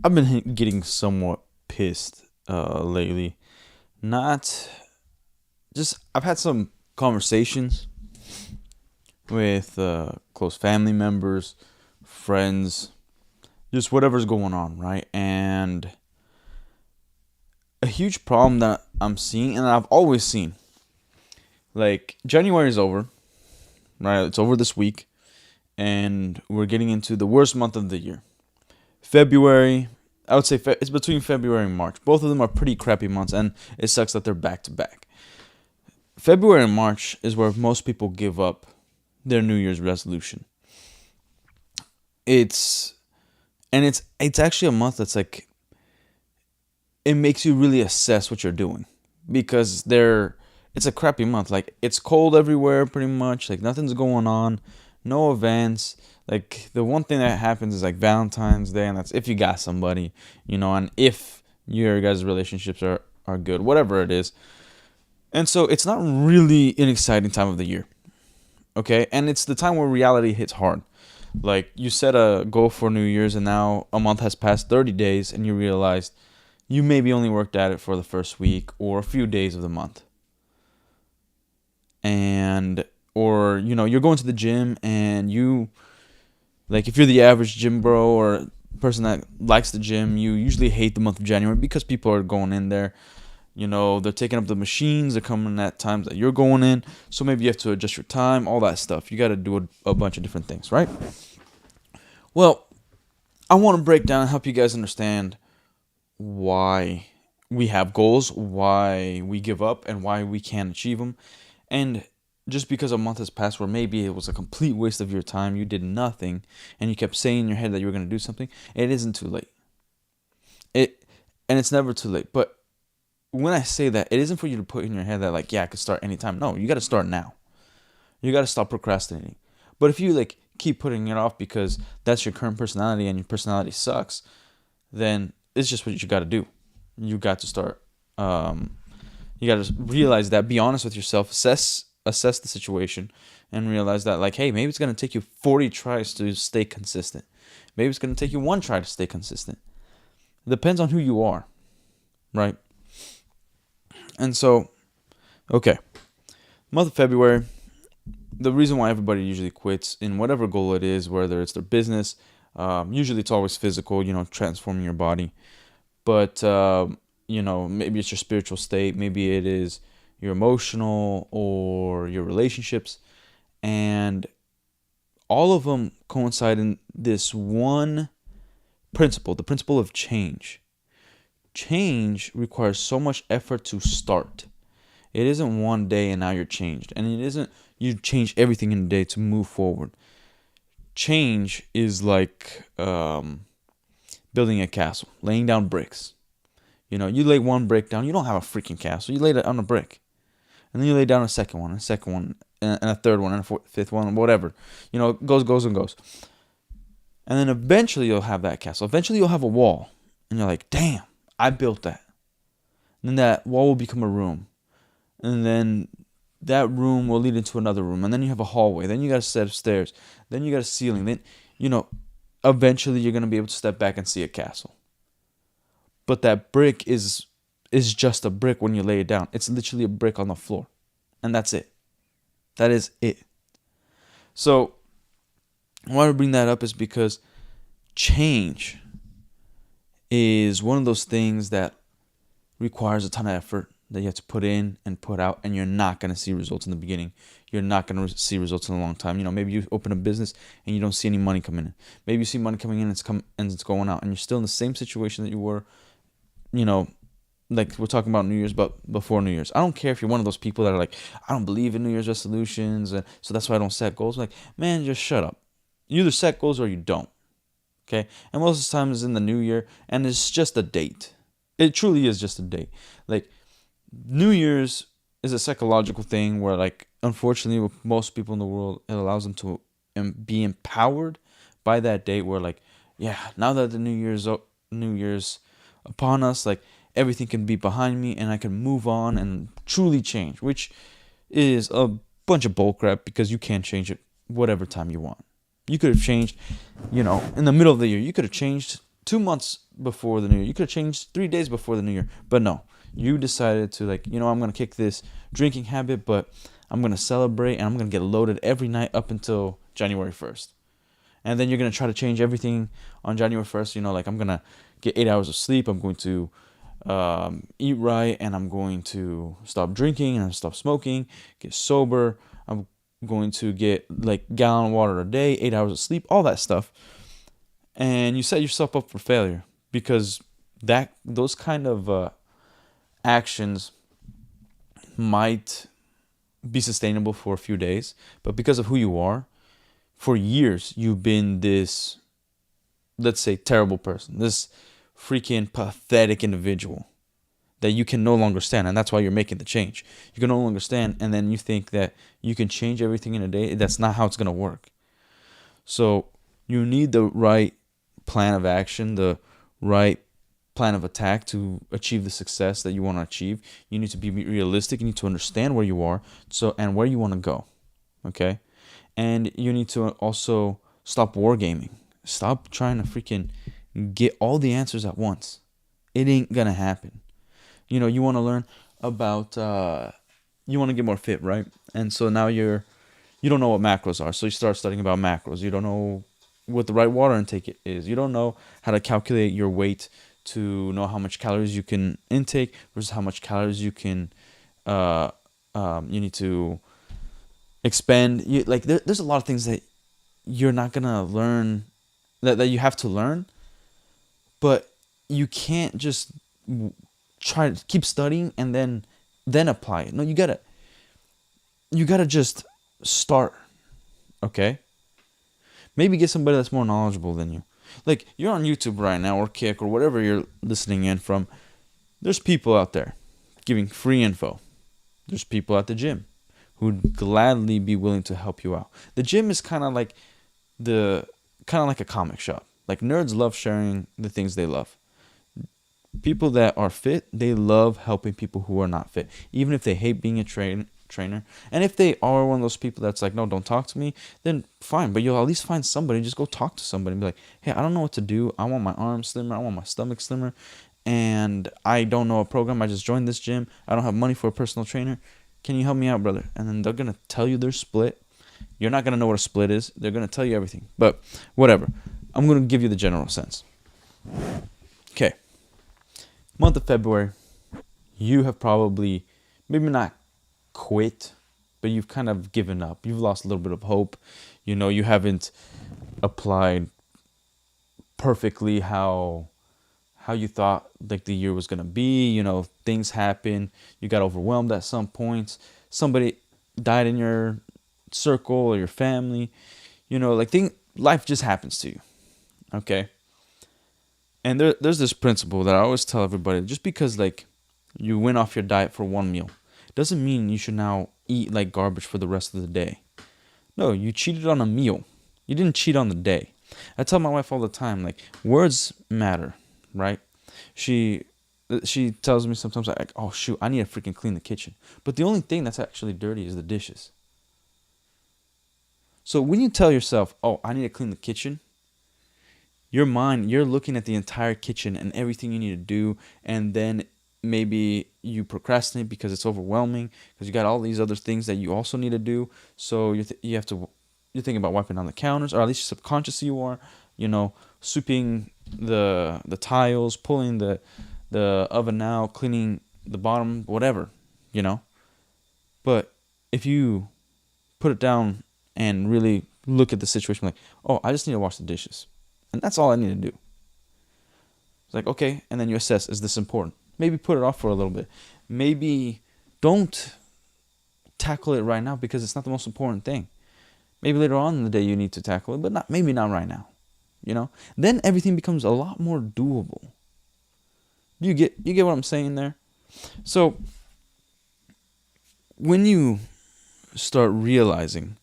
I've been getting somewhat pissed lately. Not just I've had some conversations with close family members, friends, just whatever's going on, right? And a huge problem that I'm seeing, and I've always seen, like January is over, right? It's over this week, and we're getting into the worst month of the year. February, I would say it's between February and March. Both of them are pretty crappy months, and it sucks that they're back to back. February and March is where most people give up their New Year's resolution. It's it's actually a month that's like it makes you really assess what you're doing because it's a crappy month. Like it's cold everywhere pretty much. Like nothing's going on, no events. Like the one thing that happens is like Valentine's Day, and that's if you got somebody, and if your guys' relationships are good, whatever it is. And so it's not really an exciting time of the year. Okay? And it's the time where reality hits hard. Like you set a goal for New Year's and now a month has passed 30 days and you realized you maybe only worked at it for the first week or a few days of the month. And or you're going to the gym and you like if you're the average gym bro or person that likes the gym, you usually hate the month of January because people are going in there. They're taking up the machines. They're coming at times that you're going in. So maybe you have to adjust your time, all that stuff. You got to do a bunch of different things, right? Well, I want to break down and help you guys understand why we have goals, why we give up, and why we can't achieve them. And just because a month has passed where maybe it was a complete waste of your time, you did nothing, and you kept saying in your head that you were going to do something, it isn't too late. And it's never too late. But when I say that, it isn't for you to put in your head that like, yeah, I could start anytime. No, you got to start now. You got to stop procrastinating. But if you like keep putting it off because that's your current personality and your personality sucks, then it's just what you got to do. You got to start. You got to realize that. Be honest with yourself. Assess the situation, and realize that like, hey, maybe it's gonna take you 40 tries to stay consistent. Maybe it's gonna take you one try to stay consistent. It depends on who you are, right? And so, okay, month of February, the reason why everybody usually quits in whatever goal it is, whether it's their business, usually it's always physical, transforming your body. But, maybe it's your spiritual state. Maybe it is your emotional or your relationships. And all of them coincide in this one principle, the principle of change. Change requires so much effort to start. It isn't one day and now you're changed. And it isn't you change everything in a day to move forward. Change is like building a castle, laying down bricks. You lay one brick down, you don't have a freaking castle. You lay it on a brick. And then you lay down a second one, and a third one, and a fifth one, whatever. It goes and goes. And then eventually you'll have that castle. Eventually you'll have a wall. And you're like, damn, I built that. And then that wall will become a room. And then that room will lead into another room. And then you have a hallway. Then you got a set of stairs. Then you got a ceiling. Then, eventually you're going to be able to step back and see a castle. But that brick is just a brick when you lay it down. It's literally a brick on the floor. And that's it. That is it. So, why I bring that up is because change is one of those things that requires a ton of effort that you have to put in and put out, and you're not going to see results in the beginning. You're not going to see results in a long time. Maybe you open a business and you don't see any money coming in. Maybe you see money coming in and it's going out, and you're still in the same situation that you were, like we're talking about New Year's, but before New Year's. I don't care if you're one of those people that are like, I don't believe in New Year's resolutions, and so that's why I don't set goals. Like, man, just shut up. You either set goals or you don't. Okay? And most of the time it's in the new year, and it's just a date. It truly is just a date. Like, New Year's is a psychological thing where, like, unfortunately, with most people in the world, it allows them to be empowered by that date where, like, yeah, now that the New Year's upon us, like, everything can be behind me and I can move on and truly change, which is a bunch of bullcrap because you can't change it whatever time you want. You could have changed, in the middle of the year. You could have changed 2 months before the new year. You could have changed 3 days before the new year, but no, you decided to, like, I'm gonna kick this drinking habit, but I'm gonna celebrate and I'm gonna get loaded every night up until January 1st. And then you're gonna try to change everything on January 1st. Like, I'm gonna get 8 hours of sleep. I'm going to eat right, and I'm going to stop drinking and stop smoking, get sober. I'm going to get like gallon of water a day, 8 hours of sleep, all that stuff. And you set yourself up for failure because those kind of actions might be sustainable for a few days, but because of who you are, for years you've been this, let's say, terrible person, this freaking pathetic individual that you can no longer stand, and that's why you're making the change. You can no longer stand, and then you think that you can change everything in a day. That's not how it's gonna work. So you need the right plan of action, the right plan of attack to achieve the success that you want to achieve. You need to be realistic. You need to understand where you are, and where you want to go. Okay, and you need to also stop wargaming. Stop trying to freaking get all the answers at once. It ain't gonna happen. You want to learn about you want to get more fit, right? And so now you don't know what macros are, so you start studying about macros. You don't know what the right water intake is. You don't know how to calculate your weight to know how much calories you can intake versus how much calories you can you need to expend. There's a lot of things that you're not gonna learn, that you have to learn, but you can't just try to keep studying and then apply it. No, you gotta just start. Okay, maybe get somebody that's more knowledgeable than you. Like, you're on YouTube right now, or Kick, or whatever you're listening in from. There's people out there giving free info. There's people at the gym who'd gladly be willing to help you out. The gym is kind of like a comic shop. Like, nerds love sharing the things they love. People that are fit, they love helping people who are not fit, even if they hate being a trainer. And if they are one of those people that's like, no, don't talk to me, then fine, but you'll at least find somebody. Just go talk to somebody and be like, hey, I don't know what to do. I want my arms slimmer, I want my stomach slimmer, and I don't know a program. I just joined this gym. I don't have money for a personal trainer. Can you help me out, brother? And then they're gonna tell you their split. You're not gonna know what a split is. They're gonna tell you everything, but whatever. I'm gonna give you the general sense. Okay, month of February, you have probably, maybe not quit, but you've kind of given up. You've lost a little bit of hope. You haven't applied perfectly how you thought like the year was gonna be. Things happen. You got overwhelmed at some points. Somebody died in your circle or your family. Life just happens to you. Okay. And there's this principle that I always tell everybody: just because like you went off your diet for one meal doesn't mean you should now eat like garbage for the rest of the day. No, you cheated on a meal. You didn't cheat on the day. I tell my wife all the time, like, words matter, right? She tells me sometimes, like, oh shoot, I need to freaking clean the kitchen. But the only thing that's actually dirty is the dishes. So when you tell yourself, oh, I need to clean the kitchen, your mind, you're looking at the entire kitchen and everything you need to do, and then maybe you procrastinate because it's overwhelming, because you got all these other things that you also need to do. So you're thinking about wiping down the counters, or at least subconsciously you are, sweeping the tiles, pulling the oven out, cleaning the bottom, whatever, But if you put it down and really look at the situation, like, oh, I just need to wash the dishes, and that's all I need to do. It's like, okay, and then you assess, is this important? Maybe put it off for a little bit. Maybe don't tackle it right now because it's not the most important thing. Maybe later on in the day you need to tackle it, but maybe not right now. Then everything becomes a lot more doable. You get what I'm saying there? So when you start realizing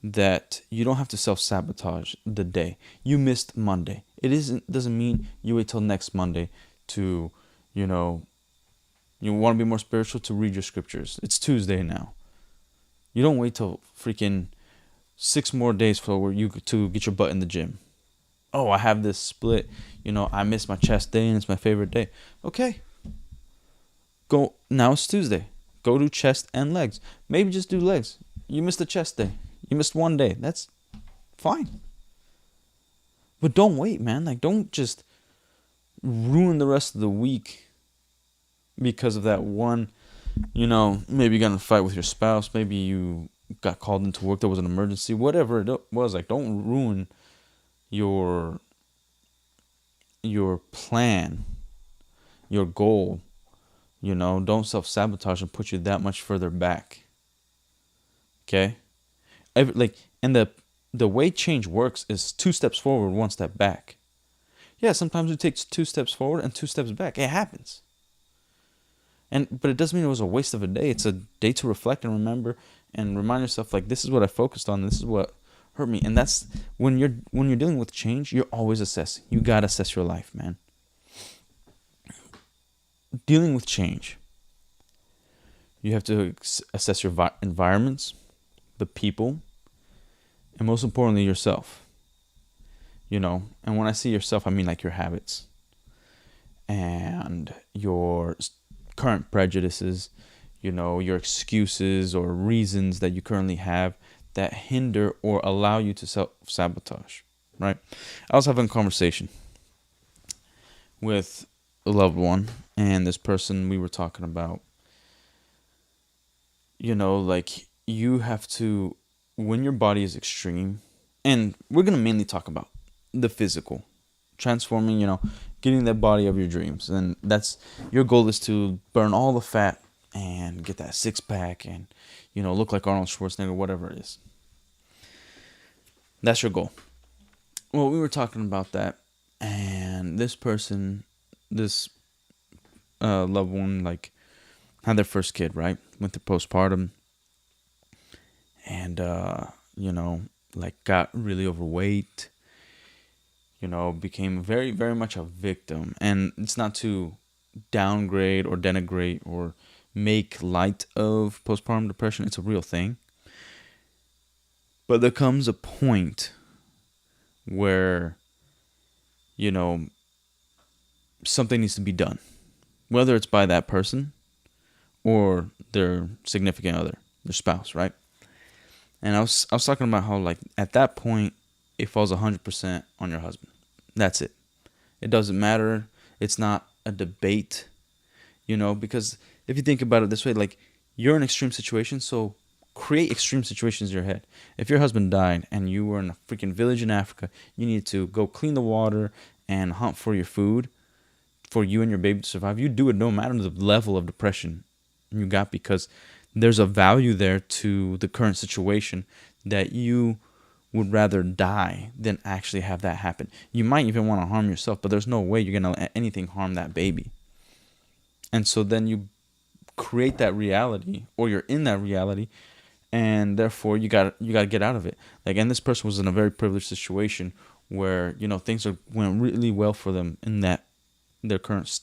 that you don't have to self-sabotage the day, you missed Monday. Doesn't mean you wait till next Monday to, you want to be more spiritual, to read your scriptures. It's Tuesday now. You don't wait till freaking 6 more days to get your butt in the gym. Oh, I have this split. I miss my chest day and it's my favorite day. Okay, go. Now it's Tuesday. Go do chest and legs. Maybe just do legs. You missed the chest day. You missed one day. That's fine. But don't wait, man. Like, don't just ruin the rest of the week because of that one. Maybe you got in a fight with your spouse. Maybe you got called into work. There was an emergency. Whatever it was, like, don't ruin your plan, your goal. Don't self-sabotage and put you that much further back. Okay? And the way change works is 2 steps forward, 1 step back. Yeah, sometimes it takes 2 steps forward and 2 steps back. It happens. But it doesn't mean it was a waste of a day. It's a day to reflect and remember and remind yourself, like, this is what I focused on. This is what hurt me. And that's when you're dealing with change, you're always assessing. You gotta assess your life, man. Dealing with change, you have to assess your environments, the people, and most importantly, yourself. And when I say yourself, I mean like your habits and your current prejudices, your excuses or reasons that you currently have that hinder or allow you to self-sabotage, right? I was having a conversation with a loved one, and this person, we were talking about, like, you have to, when your body is extreme, and we're going to mainly talk about the physical, transforming, getting that body of your dreams. And that's your goal, is to burn all the fat and get that 6-pack and, look like Arnold Schwarzenegger, whatever it is. That's your goal. Well, we were talking about that, and this person, this loved one, like, had their first kid, right? Went through postpartum, and, like, got really overweight, became very, very much a victim. And it's not to downgrade or denigrate or make light of postpartum depression. It's a real thing. But there comes a point where, something needs to be done, whether it's by that person or their significant other, their spouse, right? And I was talking about how, like, at that point, it falls 100% on your husband. That's it. It doesn't matter. It's not a debate, because if you think about it this way, like, you're in extreme situations, so create extreme situations in your head. If your husband died and you were in a freaking village in Africa, you need to go clean the water and hunt for your food for you and your baby to survive. You do it no matter the level of depression you got, because there's a value there to the current situation that you would rather die than actually have that happen. You might even want to harm yourself, but there's no way you're going to let anything harm that baby. And so then you create that reality, or you're in that reality, and therefore you got to get out of it. Like, and this person was in a very privileged situation where, things went really well for them in their current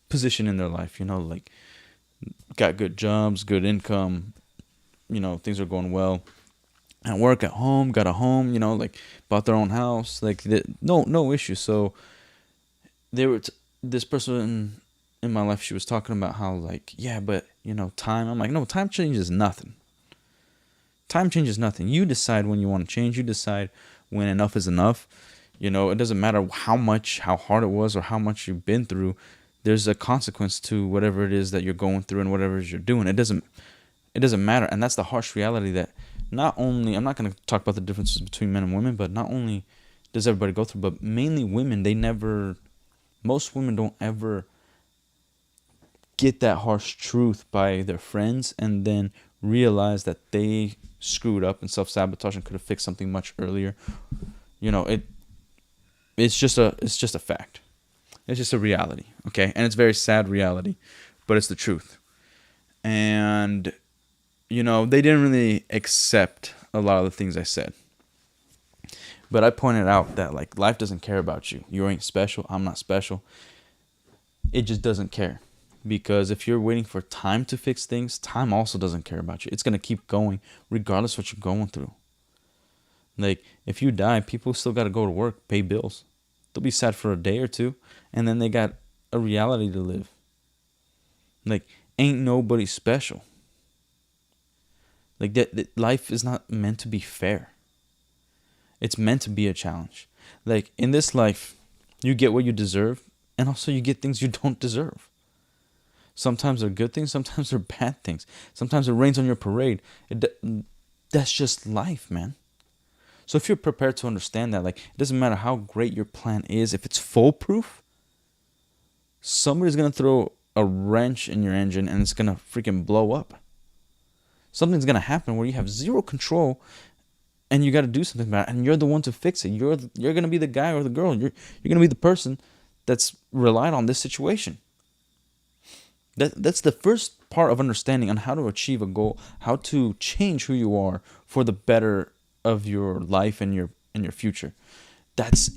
position in their life, like, got good jobs, good income, things are going well at work, at home, got a home, like, bought their own house, like, no issue. So this person in my life, she was talking about how, like, yeah, but time. I'm like, no, time changes nothing. Time changes nothing. You decide when you want to change. You decide when enough is enough. It doesn't matter how hard it was or how much you've been through. There's a consequence to whatever it is that you're going through and whatever it is you're doing. It doesn't matter. And that's the harsh reality that not only, I'm not going to talk about the differences between men and women, but not only does everybody go through, but mainly women, most women don't ever get that harsh truth by their friends and then realize that they screwed up and self-sabotage and could have fixed something much earlier. It's just a fact. It's just a reality, okay? And it's a very sad reality, but it's the truth. And, they didn't really accept a lot of the things I said. But I pointed out that, like, life doesn't care about you. You ain't special. I'm not special. It just doesn't care. Because if you're waiting for time to fix things, time also doesn't care about you. It's going to keep going regardless of what you're going through. Like, if you die, people still got to go to work, pay bills. They'll be sad for a day or two, and then they got a reality to live. Like, ain't nobody special. Like, that life is not meant to be fair. It's meant to be a challenge. Like, in this life, you get what you deserve, and also you get things you don't deserve. Sometimes they're good things, sometimes they're bad things. Sometimes it rains on your parade. That's just life, man. So if you're prepared to understand that, like, it doesn't matter how great your plan is, if it's foolproof, somebody's gonna throw a wrench in your engine and it's gonna freaking blow up. Something's gonna happen where you have zero control and you got to do something about it, and you're the one to fix it. You're gonna be the guy or the girl. You're gonna be the person that's relied on this situation. That's the first part of understanding on how to achieve a goal, how to change who you are for the better of your life and your future. That's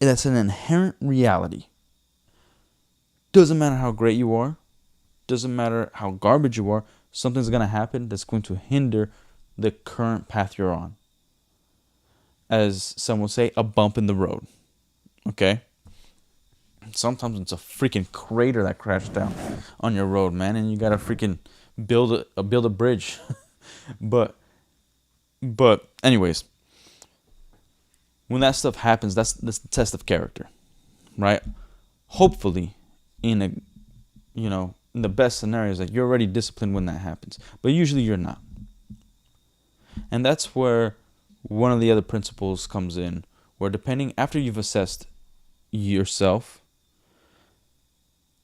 an inherent reality. Doesn't matter how great you are, doesn't matter how garbage you are, something's gonna happen that's going to hinder the current path you're on. As some will say, a bump in the road. Okay? Sometimes it's a freaking crater that crashed down on your road, man, and you gotta freaking build a bridge. but anyways, when that stuff happens, that's the test of character, right? Hopefully, in the best scenarios, that you're already disciplined when that happens, but usually you're not. And that's where one of the other principles comes in, where depending after you've assessed yourself,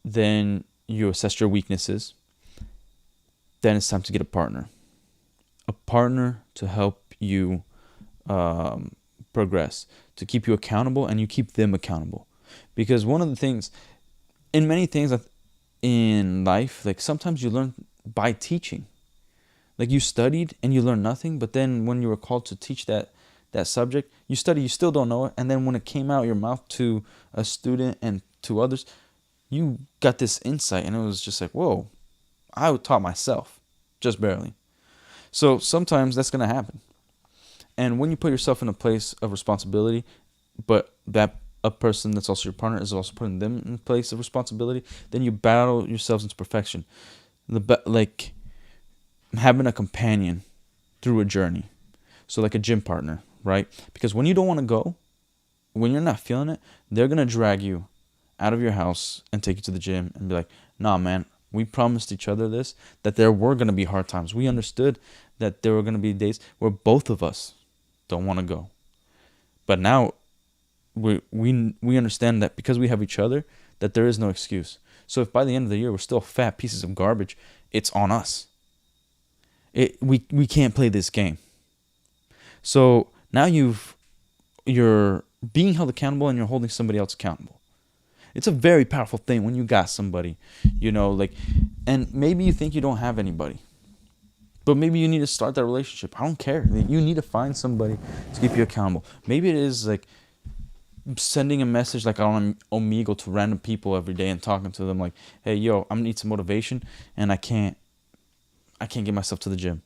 then you assess your weaknesses. Then it's time to get a partner to help you progress, to keep you accountable, and you keep them accountable. Because one of the things, in many things in life, like sometimes you learn by teaching. Like you studied and you learned nothing, but then when you were called to teach that subject, you study, you still don't know it, and then when it came out your mouth to a student and to others, you got this insight, and it was just like, whoa, I taught myself, just barely. So sometimes that's going to happen. And when you put yourself in a place of responsibility, but that a person that's also your partner is also putting them in a place of responsibility, then you battle yourselves into perfection. Like having a companion through a journey. So like a gym partner, right? Because when you don't want to go, when you're not feeling it, they're going to drag you out of your house and take you to the gym and be like, nah, man, we promised each other this, that there were going to be hard times. We understood that there were going to be days where both of us don't want to go. But now we understand that because we have each other, that there is no excuse. So if by the end of the year we're still fat pieces of garbage, it's on us. We can't play this game. So now you're being held accountable and you're holding somebody else accountable. It's a very powerful thing when you got somebody, and maybe you think you don't have anybody, but maybe you need to start that relationship. I don't care. You need to find somebody to keep you accountable. Maybe it is like sending a message like on Omegle to random people every day and talking to them like, hey, yo, I need some motivation and I can't get myself to the gym.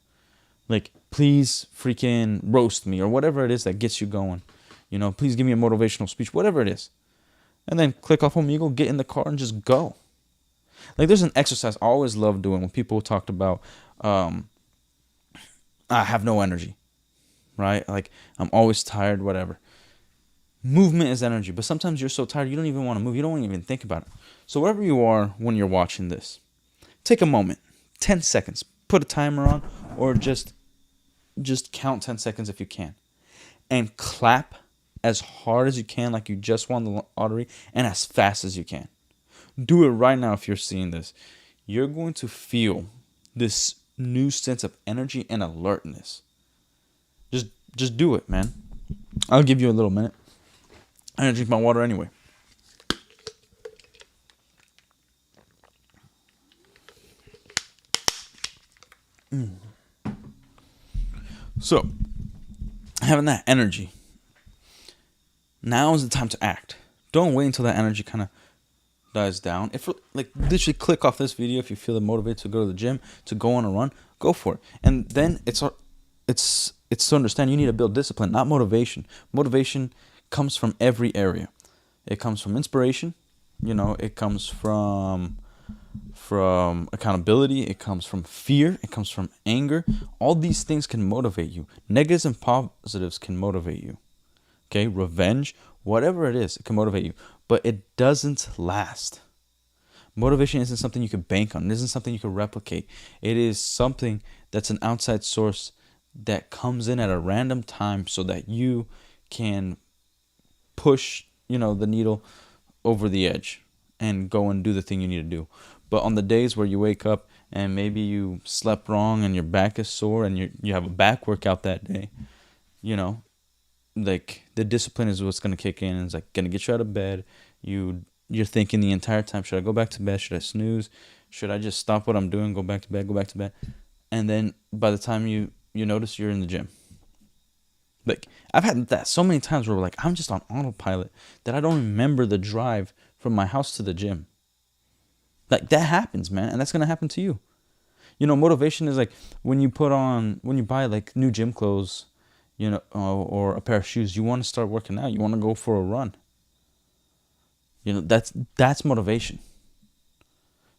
Like, please freaking roast me or whatever it is that gets you going. Please give me a motivational speech, whatever it is. And then click off Omegle, get in the car, and just go. Like, there's an exercise I always love doing when people talked about, I have no energy, right? Like, I'm always tired, whatever. Movement is energy, but sometimes you're so tired you don't even want to move. You don't even think about it. So wherever you are when you're watching this, take a moment, 10 seconds, put a timer on, or just count 10 seconds if you can, and clap as hard as you can, like you just won the lottery, and as fast as you can. Do it right now. If you're seeing this, you're going to feel this new sense of energy and alertness. Just do it, man. I'll give you a little minute. I'm gonna drink my water anyway. So, having that energy, now is the time to act. Don't wait until that energy kind of dies down. If literally click off this video if you feel motivated to go to the gym, to go on a run, go for it. And then it's it's to understand you need to build discipline, not motivation. Motivation comes from every area. It comes from inspiration, it comes from accountability, it comes from fear, it comes from anger. All these things can motivate you. Negatives and positives can motivate you. Okay, revenge, whatever it is, it can motivate you, but it doesn't last. Motivation isn't something you can bank on. It isn't something you can replicate. It is something that's an outside source that comes in at a random time so that you can push, the needle over the edge and go and do the thing you need to do. But on the days where you wake up and maybe you slept wrong and your back is sore and you have a back workout that day, like the discipline is what's going to kick in, and it's like going to get you out of bed. You're thinking the entire time, should I go back to bed? Should I snooze? Should I just stop what I'm doing, go back to bed? And then by the time you notice, you're in the gym. Like, I've had that so many times where like I'm just on autopilot that I don't remember the drive from my house to the gym. Like, that happens, man, and that's going to happen to you. Motivation is like when you buy like new gym clothes, or a pair of shoes, you want to start working out, you want to go for a run. That's motivation.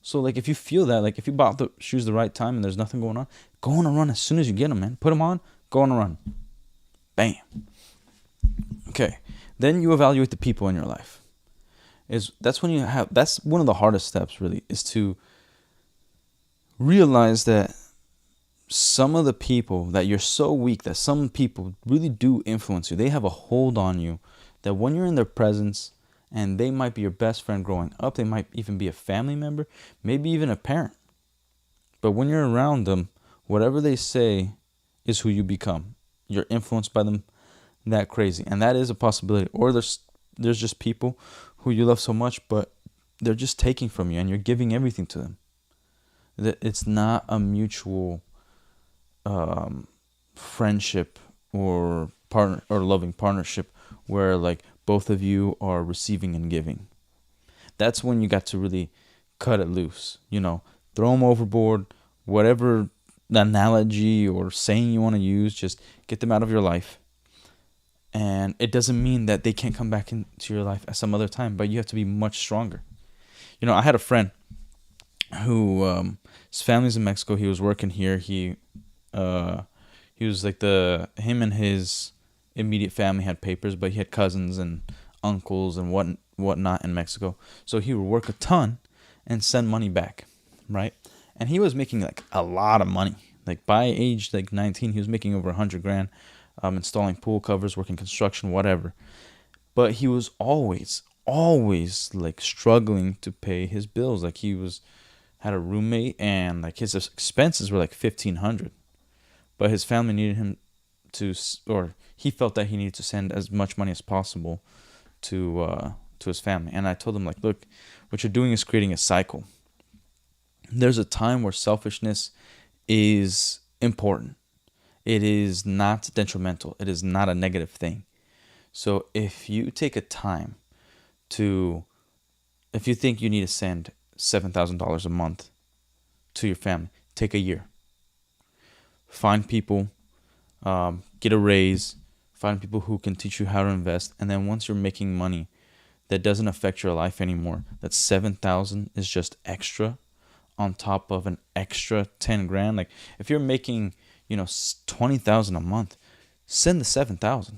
So like if you feel that, like if you bought the shoes the right time and there's nothing going on, go on a run as soon as you get them, man. Put them on, go on a run. Bam. Okay. Then you evaluate the people in your life. That's one of the hardest steps really, is to realize that some of the people that you're so weak that some people really do influence you. They have a hold on you that when you're in their presence, and they might be your best friend growing up, they might even be a family member, maybe even a parent. But when you're around them, whatever they say is who you become. You're influenced by them that crazy. And that is a possibility. Or there's just people who you love so much, but they're just taking from you and you're giving everything to them. It's not a mutual friendship or partner or loving partnership where like both of you are receiving and giving. That's when you got to really cut it loose. Throw them overboard, whatever analogy or saying you want to use, just get them out of your life. And it doesn't mean that they can't come back into your life at some other time, but you have to be much stronger. I had a friend who his family's in Mexico. He was working here. He was like him and his immediate family had papers, but he had cousins and uncles and whatnot in Mexico. So he would work a ton and send money back, right? And he was making like a lot of money. Like by age like 19, he was making over $100,000, installing pool covers, working construction, whatever. But he was always like struggling to pay his bills. Like had a roommate and like his expenses were like $1,500, but his family needed him or he felt that he needed to send as much money as possible to his family. And I told him, like, look, what you're doing is creating a cycle. There's a time where selfishness is important. It is not detrimental. It is not a negative thing. So if you take a time if you think you need to send $7,000 a month to your family, take a year. Find people, get a raise, find people who can teach you how to invest. And then once you're making money that doesn't affect your life anymore, that $7,000 is just extra on top of an extra $10,000. Like if you're making, $20,000 a month, send the $7,000.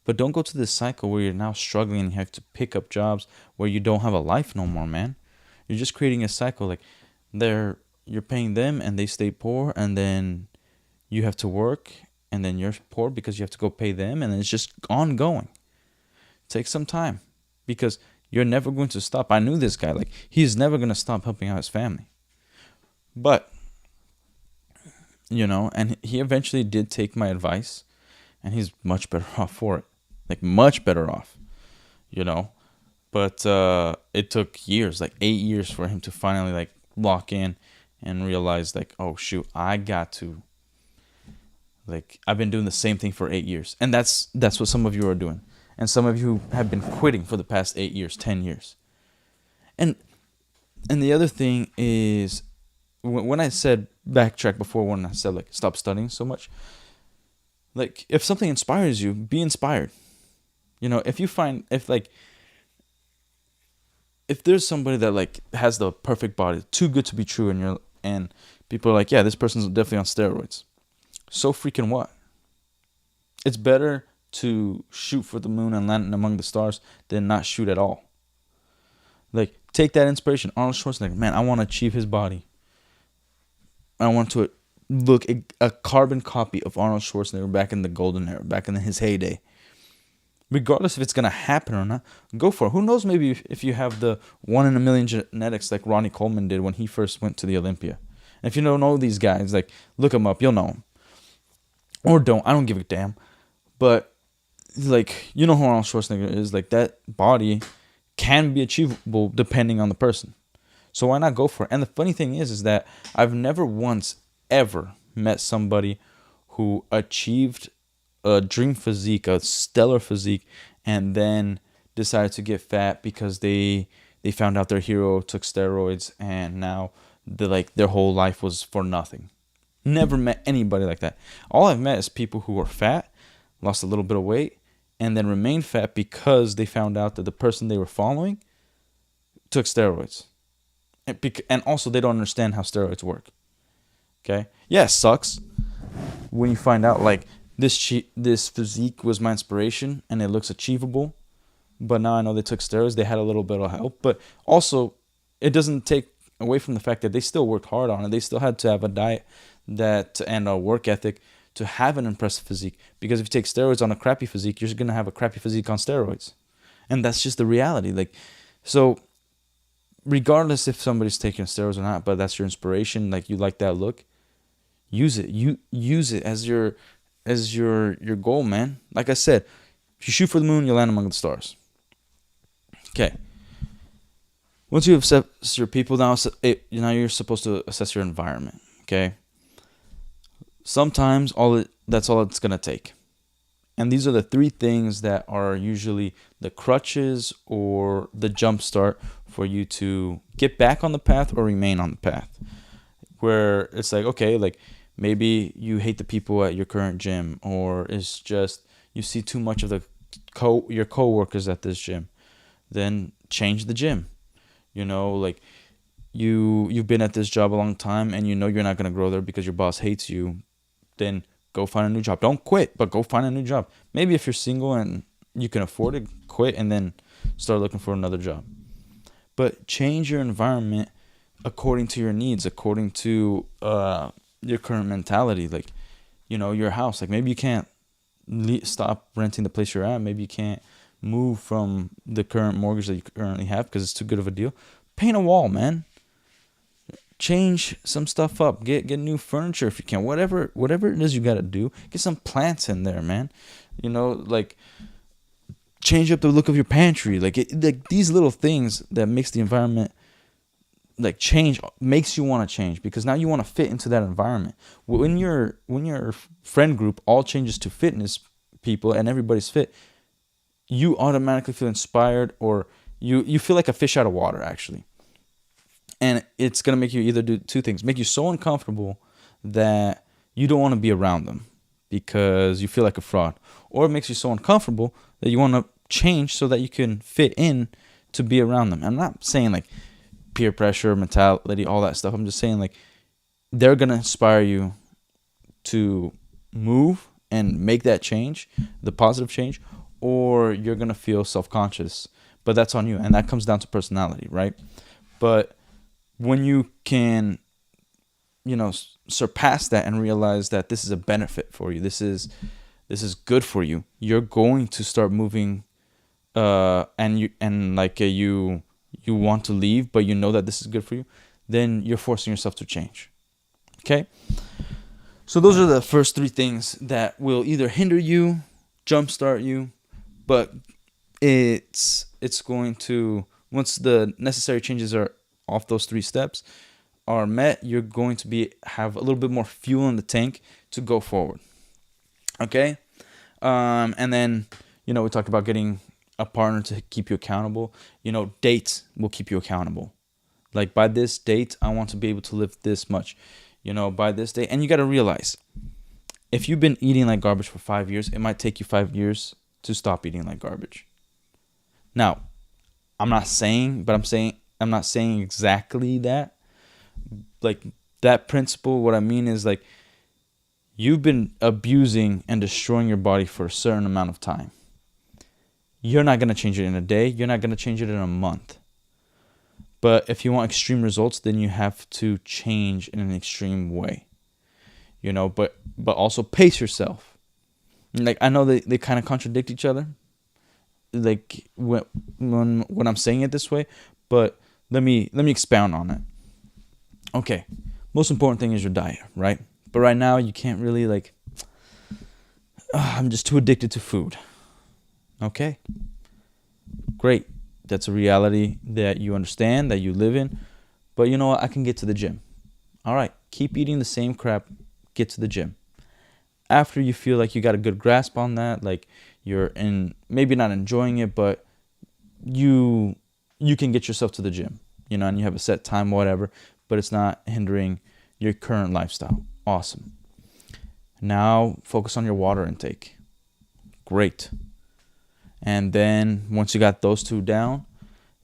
But don't go to this cycle where you're now struggling and you have to pick up jobs where you don't have a life no more, man. You're just creating a cycle. Like you're paying them and they stay poor, and then you have to work and then you're poor because you have to go pay them, and then it's just ongoing. Take some time because you're never going to stop. I knew this guy. Like, he's never going to stop helping out his family. But, and he eventually did take my advice, and he's much better off for it. Like, much better off, But it took years, like 8 years for him to finally, like, lock in and realize, like, oh, shoot, I got to, like, I've been doing the same thing for 8 years. And that's what some of you are doing. And some of you have been quitting for the past 8 years, 10 years. And the other thing is, when I said backtrack before, when I said, like, stop studying so much, Like if something inspires you, be inspired. You know, if you find if there's somebody that like has the perfect body, too good to be true, and people are like, yeah, this person's definitely on steroids. So freaking what? It's better to shoot for the moon and land among the stars than not shoot at all. Like take that inspiration. Arnold Schwarzenegger, man, I want to achieve his body. I want to look a carbon copy of Arnold Schwarzenegger back in the golden era, back in his heyday. Regardless if it's gonna happen or not, go for it. Who knows? Maybe if you have the 1 in a million genetics like Ronnie Coleman did when he first went to the Olympia. And if you don't know these guys, like look them up, you'll know them. Or don't. I don't give a damn. But like you know who Arnold Schwarzenegger is. Like that body can be achievable depending on the person. So why not go for it? And the funny thing is that I've never once ever met somebody who achieved a dream physique, a stellar physique, and then decided to get fat because they found out their hero took steroids and now their whole life was for nothing. Never met anybody like that. All I've met is people who are fat, lost a little bit of weight, and then remained fat because they found out that the person they were following took steroids. And also they don't understand how steroids work. Okay? Yeah, it sucks when you find out like this physique was my inspiration and it looks achievable, but now I know they took steroids. They had a little bit of help, but also it doesn't take away from the fact that they still worked hard on it. They still had to have a diet and a work ethic to have an impressive physique. Because if you take steroids on a crappy physique, you're gonna have a crappy physique on steroids, and that's just the reality. Like, so regardless if somebody's taking steroids or not, but that's your inspiration, like you like that look, use it. You use it as your goal, man. Like I said, if you shoot for the moon, you land among the stars. Okay. Once you assess your people, now you're supposed to assess your environment. Okay. Sometimes that's all it's gonna take. And these are the three things that are usually the crutches or the jump start for you to get back on the path or remain on the path. Where it's like, okay, like maybe you hate the people at your current gym, or it's just you see too much of your coworkers at this gym. Then change the gym. You know, like you've been at this job a long time and you know you're not gonna grow there because your boss hates you. Then go find a new job. Don't quit, but go find a new job. Maybe if you're single and you can afford it, quit and then start looking for another job. But change your environment according to your needs, according to your current mentality. Like, you know, your house. Like maybe you can't stop renting the place you're at. Maybe you can't move from the current mortgage that you currently have because it's too good of a deal. Paint a wall, man. Change some stuff up. Get new furniture if you can. Whatever it is you gotta do. Get some plants in there, man. You know, like change up the look of your pantry. Like these little things that makes the environment like change makes you want to change because now you want to fit into that environment. When your friend group all changes to fitness people and everybody's fit, you automatically feel inspired, or you feel like a fish out of water actually. And it's going to make you either do two things. Make you so uncomfortable that you don't want to be around them because you feel like a fraud. Or it makes you so uncomfortable that you want to change so that you can fit in to be around them. I'm not saying like peer pressure, mentality, all that stuff. I'm just saying like they're going to inspire you to move and make that change, the positive change, or you're going to feel self-conscious. But that's on you. And that comes down to personality, right? But when you can, you know, surpass that and realize that this is a benefit for you, this is good for you, you're going to start moving, and you want to leave, but you know that this is good for you, then you're forcing yourself to change. Okay? So those are the first three things that will either hinder you, jumpstart you, but it's going to, once the necessary changes are off, those three steps are met, you're going to have a little bit more fuel in the tank to go forward. Okay? And then, you know, we talked about getting a partner to keep you accountable. You know, dates will keep you accountable. Like, by this date, I want to be able to lift this much. You know, by this date. And you got to realize, if you've been eating like garbage for 5 years, it might take you 5 years to stop eating like garbage. Now, I'm not saying exactly that. Like that principle, what I mean is like you've been abusing and destroying your body for a certain amount of time. You're not going to change it in a day. You're not going to change it in a month. But if you want extreme results, then you have to change in an extreme way. But also pace yourself. Like I know they kind of contradict each other. Like when I'm saying it this way, but let me expound on it. Okay. Most important thing is your diet, right? But right now you can't really I'm just too addicted to food. Okay. Great. That's a reality that you understand, that you live in. But you know what? I can get to the gym. All right. Keep eating the same crap. Get to the gym. After you feel like you got a good grasp on that, like you're maybe not enjoying it, but you can get yourself to the gym, and you have a set time, whatever, but it's not hindering your current lifestyle. Awesome. Now focus on your water intake. Great. And then once you got those two down,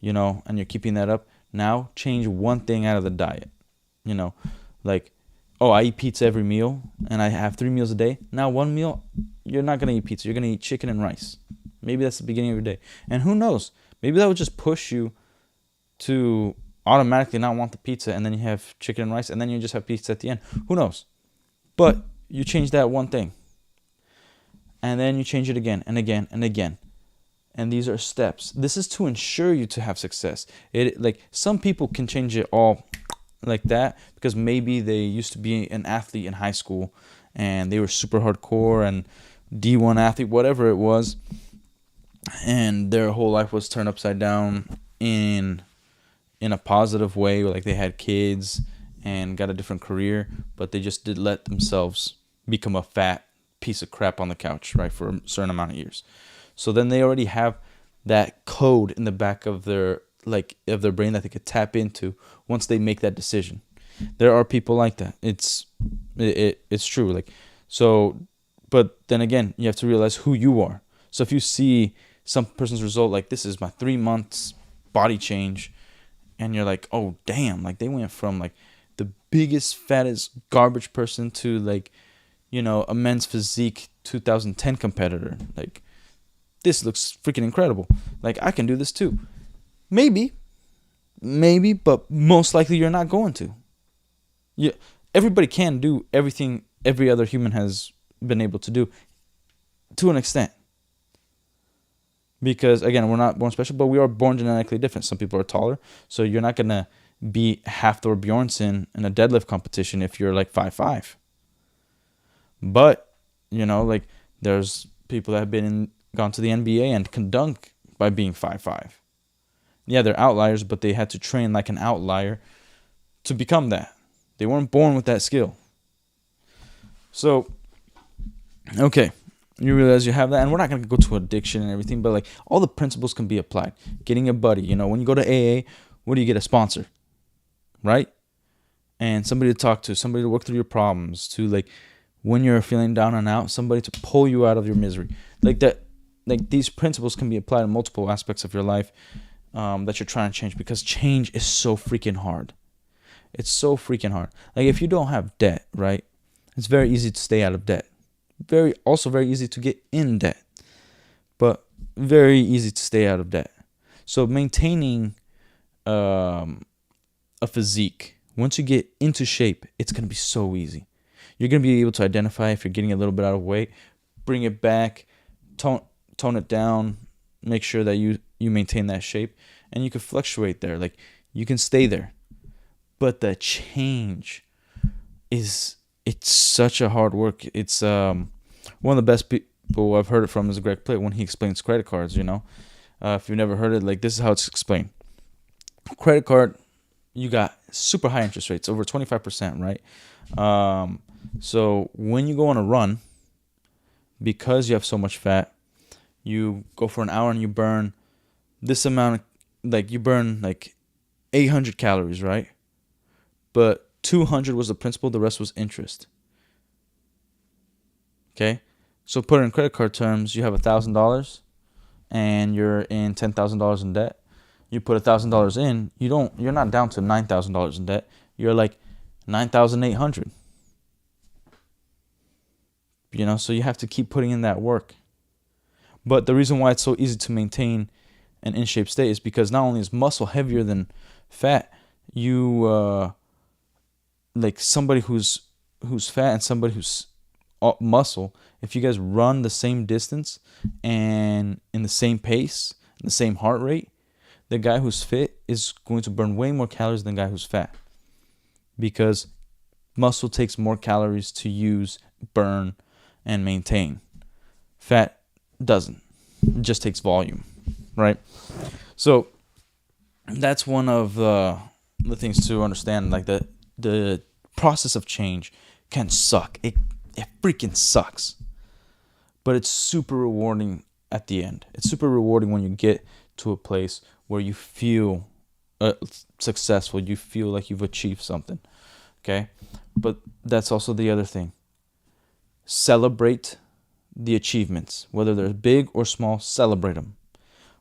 and you're keeping that up, now change one thing out of the diet. Like, oh, I eat pizza every meal and I have 3 meals a day. Now one meal, you're not going to eat pizza. You're going to eat chicken and rice. Maybe that's the beginning of your day. And who knows? Maybe that would just push you to automatically not want the pizza, and then you have chicken and rice, and then you just have pizza at the end. Who knows? But you change that one thing. And then you change it again and again and again. And these are steps. This is to ensure you to have success. Some people can change it all like that because maybe they used to be an athlete in high school and they were super hardcore and D1 athlete, whatever it was, and their whole life was turned upside down in a positive way, like they had kids and got a different career, but they just did let themselves become a fat piece of crap on the couch, right, for a certain amount of years. So then they already have that code in the back of their brain that they could tap into once they make that decision. There are people like that. It's true. But then again, you have to realize who you are. So if you see some person's result, like this is my 3 months body change, and you're like, oh damn, like they went from like the biggest, fattest garbage person to a men's physique 2010 competitor. Like, this looks freaking incredible. Like, I can do this too. Maybe, but most likely you're not going to. Yeah, everybody can do everything every other human has been able to do to an extent. Because, again, we're not born special, but we are born genetically different. Some people are taller, so you're not going to be Hafthor Bjornsson in a deadlift competition if you're like 5'5". But, there's people that have gone to the NBA and can dunk by being 5'5". Yeah, they're outliers, but they had to train like an outlier to become that. They weren't born with that skill. So, okay, you realize you have that, and we're not going to go to addiction and everything, but all the principles can be applied. Getting a buddy, when you go to AA, what do you get? A sponsor, right? And somebody to talk to, somebody to work through your problems, to when you're feeling down and out, somebody to pull you out of your misery. These principles can be applied in multiple aspects of your life that you're trying to change, because change is so freaking hard. It's so freaking hard. If you don't have debt, right, it's very easy to stay out of debt. Very easy to get in debt, but very easy to stay out of debt. So maintaining a physique, once you get into shape, it's going to be so easy. You're going to be able to identify if you're getting a little bit out of weight, bring it back, tone it down, make sure that you maintain that shape, and you can fluctuate there. You can stay there. But the change it's such a hard work. It's one of the best people I've heard it from is Greg Plitt when he explains credit cards, If you've never heard it, this is how it's explained. Credit card, you got super high interest rates, over 25%, right? So when you go on a run, because you have so much fat, you go for an hour and you burn this amount of, you burn 800 calories, right? But 200 was the principal, the rest was interest. Okay, so put it in credit card terms. You have $1,000 and you're in $10,000 in debt. You put $1,000 in. You're not down to $9,000 in debt. You're like 9,800. So you have to keep putting in that work. But the reason why it's so easy to maintain an in shape state is because not only is muscle heavier than fat, you like somebody who's fat and somebody who's muscle, if you guys run the same distance and in the same pace, the same heart rate, the guy who's fit is going to burn way more calories than the guy who's fat, because muscle takes more calories to use, burn, and maintain. Fat doesn't. It just takes volume, right? So that's one of the things to understand. Like the process of change can suck. It freaking sucks, but it's super rewarding at the end. It's super rewarding when you get to a place where you feel successful. You feel like you've achieved something. Okay, but that's also the other thing. Celebrate the achievements, whether they're big or small. Celebrate them.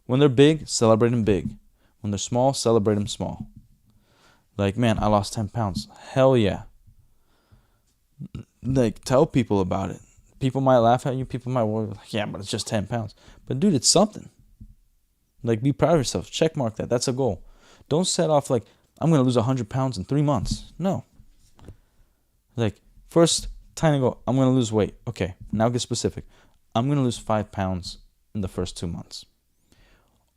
When they're big, celebrate them big. When they're small, celebrate them small. Like, man, I lost 10 pounds. Hell yeah. Like, tell people about it. People might laugh at you. People might worry, like, yeah, but it's just 10 pounds. But dude, it's something. Like, be proud of yourself. Check mark that. That's a goal. Don't set off like, I'm going to lose 100 pounds in 3 months. No. Like, first, tiny goal, I'm going to lose weight. Okay, now get specific. I'm going to lose 5 pounds in the first 2 months.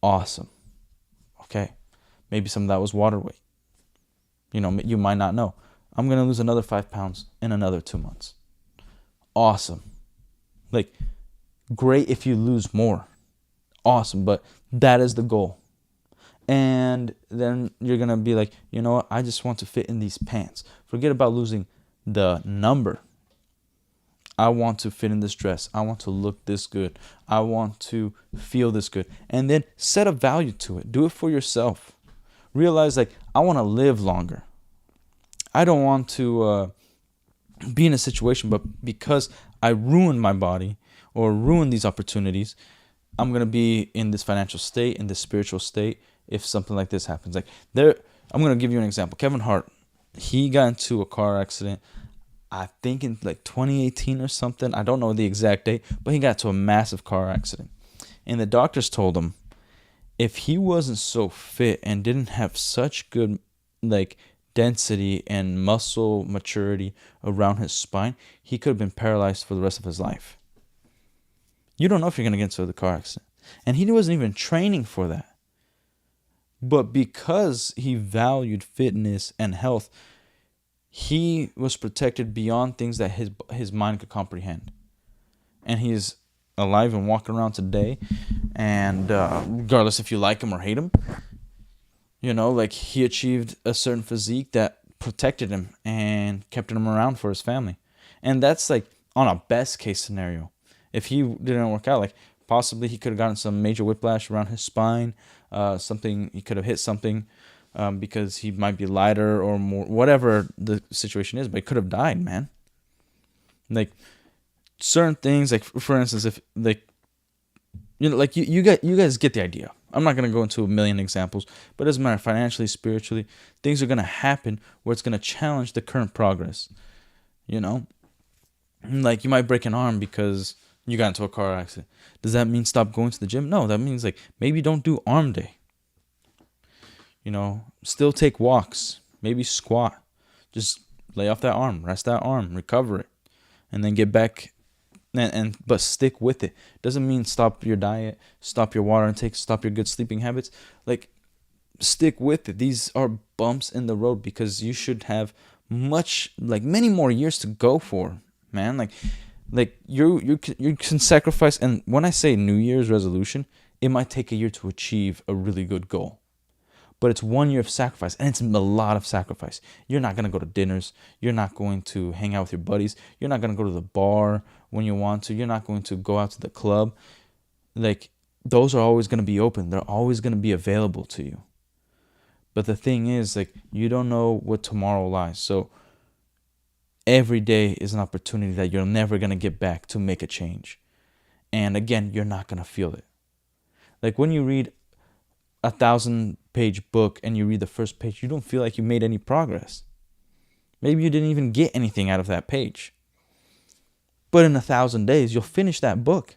Awesome. Okay. Maybe some of that was water weight. You might not know. I'm going to lose another 5 pounds in another 2 months. Awesome. Like, great if you lose more. Awesome. But that is the goal. And then you're going to be like, you know what? I just want to fit in these pants. Forget about losing the number. I want to fit in this dress. I want to look this good. I want to feel this good. And then set a value to it. Do it for yourself. Realize, like, I want to live longer. I don't want to be in a situation, but because I ruined my body or ruined these opportunities, I'm going to be in this financial state, in this spiritual state, if something like this happens. Like, I'm going to give you an example. Kevin Hart, he got into a car accident, I think in like 2018 or something. I don't know the exact date, but he got to a massive car accident. And the doctors told him if he wasn't so fit and didn't have such good like density and muscle maturity around his spine, he could have been paralyzed for the rest of his life. You don't know if you're going to get into the car accident. And he wasn't even training for that. But because he valued fitness and health, he was protected beyond things that his mind could comprehend. And he's alive and walking around today. And regardless if you like him or hate him, like he achieved a certain physique that protected him and kept him around for his family. And that's like on a best case scenario. If he didn't work out, like possibly he could have gotten some major whiplash around his spine, he could have hit something. Because he might be lighter or more, whatever the situation is, but he could have died, man. Like certain things, like for instance, if like like you guys get the idea. I'm not gonna go into a million examples, but it doesn't matter financially, spiritually, things are gonna happen where it's gonna challenge the current progress. Like you might break an arm because you got into a car accident. Does that mean stop going to the gym? No, that means like maybe don't do arm day. Still take walks, maybe squat, just lay off that arm, rest that arm, recover it, and then get back but stick with it. Doesn't mean stop your diet, stop your water intake, stop your good sleeping habits. Like stick with it. These are bumps in the road because you should have many more years to go for, man. Like you can sacrifice. And when I say New Year's resolution, it might take a year to achieve a really good goal. But it's 1 year of sacrifice, and it's a lot of sacrifice. You're not going to go to dinners. You're not going to hang out with your buddies. You're not going to go to the bar when you want to. You're not going to go out to the club. Like, those are always going to be open. They're always going to be available to you. But the thing is, like, you don't know what tomorrow lies. So every day is an opportunity that you're never going to get back to make a change. And again, you're not going to feel it. Like when you read a 1,000-page book and you read the first page, you don't feel like you made any progress. Maybe you didn't even get anything out of that page. But in 1,000 days, you'll finish that book.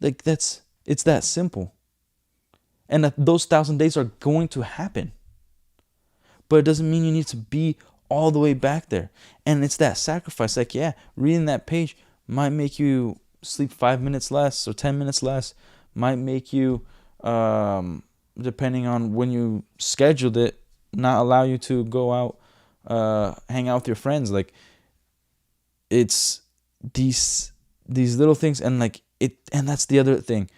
Like it's that simple. And those 1,000 days are going to happen. But it doesn't mean you need to be all the way back there. And it's that sacrifice. Like, yeah, reading that page might make you sleep 5 minutes less or 10 minutes less. Might make you, depending on when you scheduled it, not allow you to go out, hang out with your friends. Like, it's these little things. And like and that's the other thing.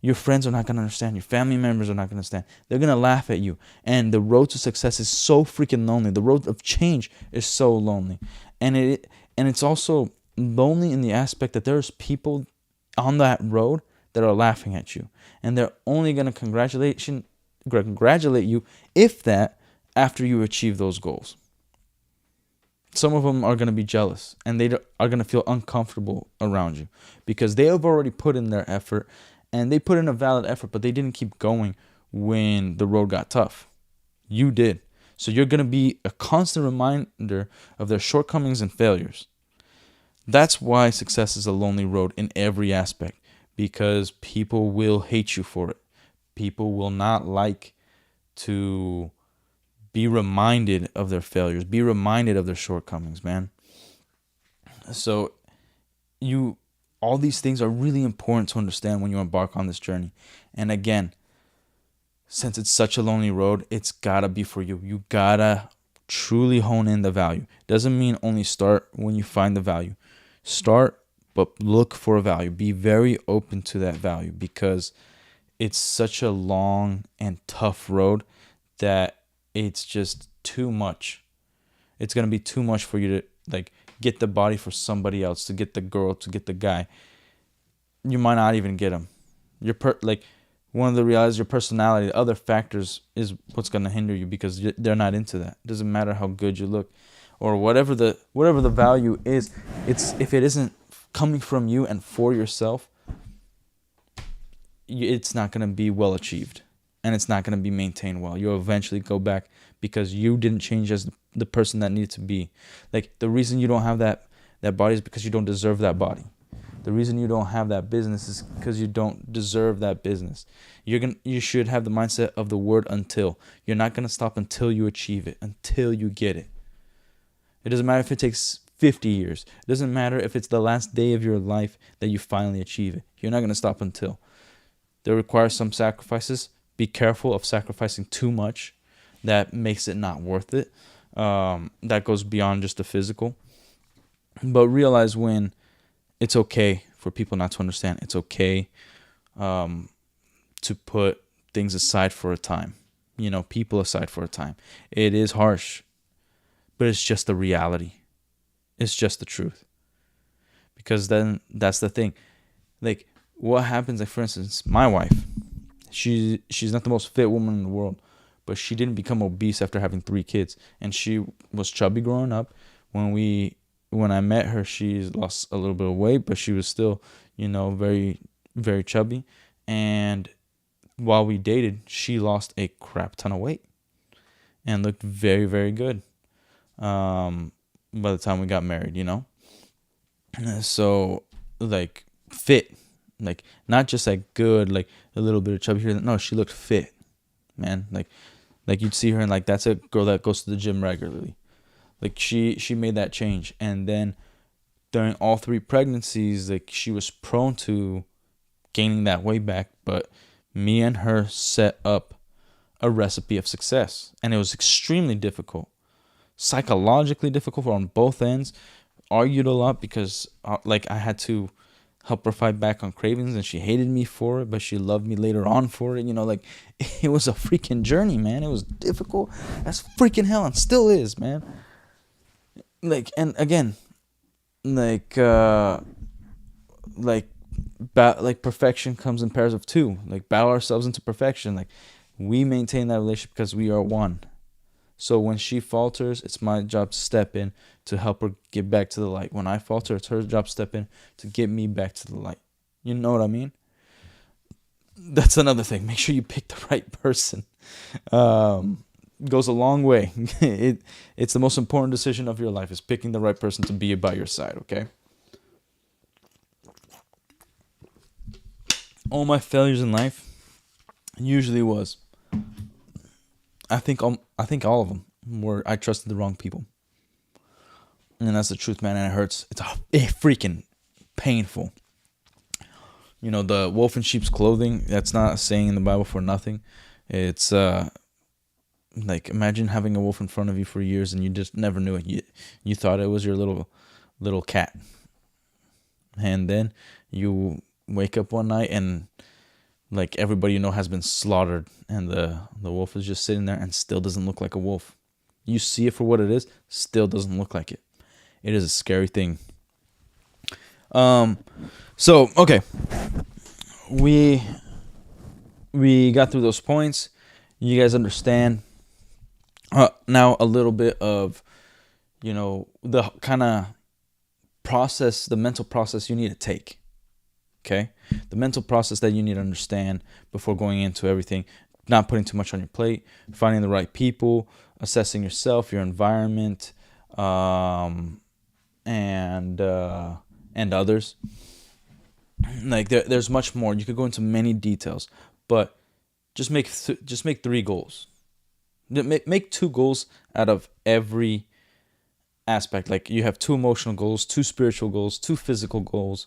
Your friends are not going to understand. Your family members are not going to understand. They're going to laugh at you. And the road to success is so freaking lonely. The road of change is so lonely. And it's also lonely in the aspect that there's people on that road that are laughing at you. And they're only going to congratulate you, if that, after you achieve those goals. Some of them are going to be jealous. And they are going to feel uncomfortable around you. Because they have already put in their effort. And they put in a valid effort, but they didn't keep going when the road got tough. You did. So you're going to be a constant reminder of their shortcomings and failures. That's why success is a lonely road in every aspect, because people will hate you for it. People will not like to be reminded of their failures, be reminded of their shortcomings, man. So all these things are really important to understand when you embark on this journey. And again, since it's such a lonely road, it's gotta be for you. You gotta truly hone in the value. Doesn't mean only start when you find the value. Start, but look for a value. Be very open to that value, because it's such a long and tough road that it's just too much. It's gonna be too much for you to like get the body for somebody else, to get the girl, to get the guy. You might not even get them. One of the realities, your personality, other factors is what's going to hinder you, because they're not into that. It doesn't matter how good you look or whatever the value is. If it isn't coming from you and for yourself, it's not going to be well achieved, and it's not going to be maintained well. You'll eventually go back because you didn't change as the person that needed to be. Like, the reason you don't have that body is because you don't deserve that body. The reason you don't have that business is because you don't deserve that business. You should have the mindset of the word until. You're not going to stop until you achieve it, until you get it. It doesn't matter if it takes 50 years. It doesn't matter if it's the last day of your life that you finally achieve it. You're not going to stop until. There requires some sacrifices. Be careful of sacrificing too much. That makes it not worth it. That goes beyond just the physical. But realize when it's okay for people not to understand. It's okay to put things aside for a time. People aside for a time. It is harsh, but it's just the reality. It's just the truth. Because then that's the thing. Like, what happens, like, for instance, my wife, she's not the most fit woman in the world, but she didn't become obese after having 3 kids. And she was chubby growing up. When I met her, she lost a little bit of weight, but she was still, very, very chubby. And while we dated, she lost a crap ton of weight and looked very, very good by the time we got married, So, like, fit. Like, not just, like, good, like, a little bit of chubby here. No, she looked fit, man. Like you'd see her and, like, that's a girl that goes to the gym regularly. Like, she made that change. And then during all 3 pregnancies, like, she was prone to gaining that weight back. But me and her set up a recipe of success. And it was extremely difficult. Psychologically difficult on both ends. Argued a lot because, I had to help her fight back on cravings. And she hated me for it, but she loved me later on for it. It was a freaking journey, man. It was difficult as freaking hell, and still is, man. And again, perfection comes in pairs of 2. Like, battle ourselves into perfection. Like, we maintain that relationship because we are one. So when she falters, it's my job to step in to help her get back to the light. When I falter, it's her job to step in to get me back to the light. You know what I mean? That's another thing. Make sure you pick the right person. Goes a long way. It's the most important decision of your life, is picking the right person to be by your side, okay? All my failures in life usually was, I think all of them were I trusted the wrong people. And that's the truth, man, and it hurts. It's freaking painful. You know, the wolf in sheep's clothing, that's not a saying in the Bible for nothing. It's like, imagine having a wolf in front of you for years and you just never knew it. You thought it was your little cat. And then you wake up one night and like everybody you know has been slaughtered, and the wolf is just sitting there and still doesn't look like a wolf. You see it for what it is, still doesn't look like it. It is a scary thing. So okay, we got through those points. You guys understand now a little bit of, you know, the kind of process, the mental process you need to take. Okay, the mental process that you need to understand before going into everything. Not putting too much on your plate, finding the right people, assessing yourself, your environment, and others. Like there's much more. You could go into many details, but just make 3 goals. Make 2 goals out of every aspect. Like you have 2 emotional goals, 2 spiritual goals, 2 physical goals,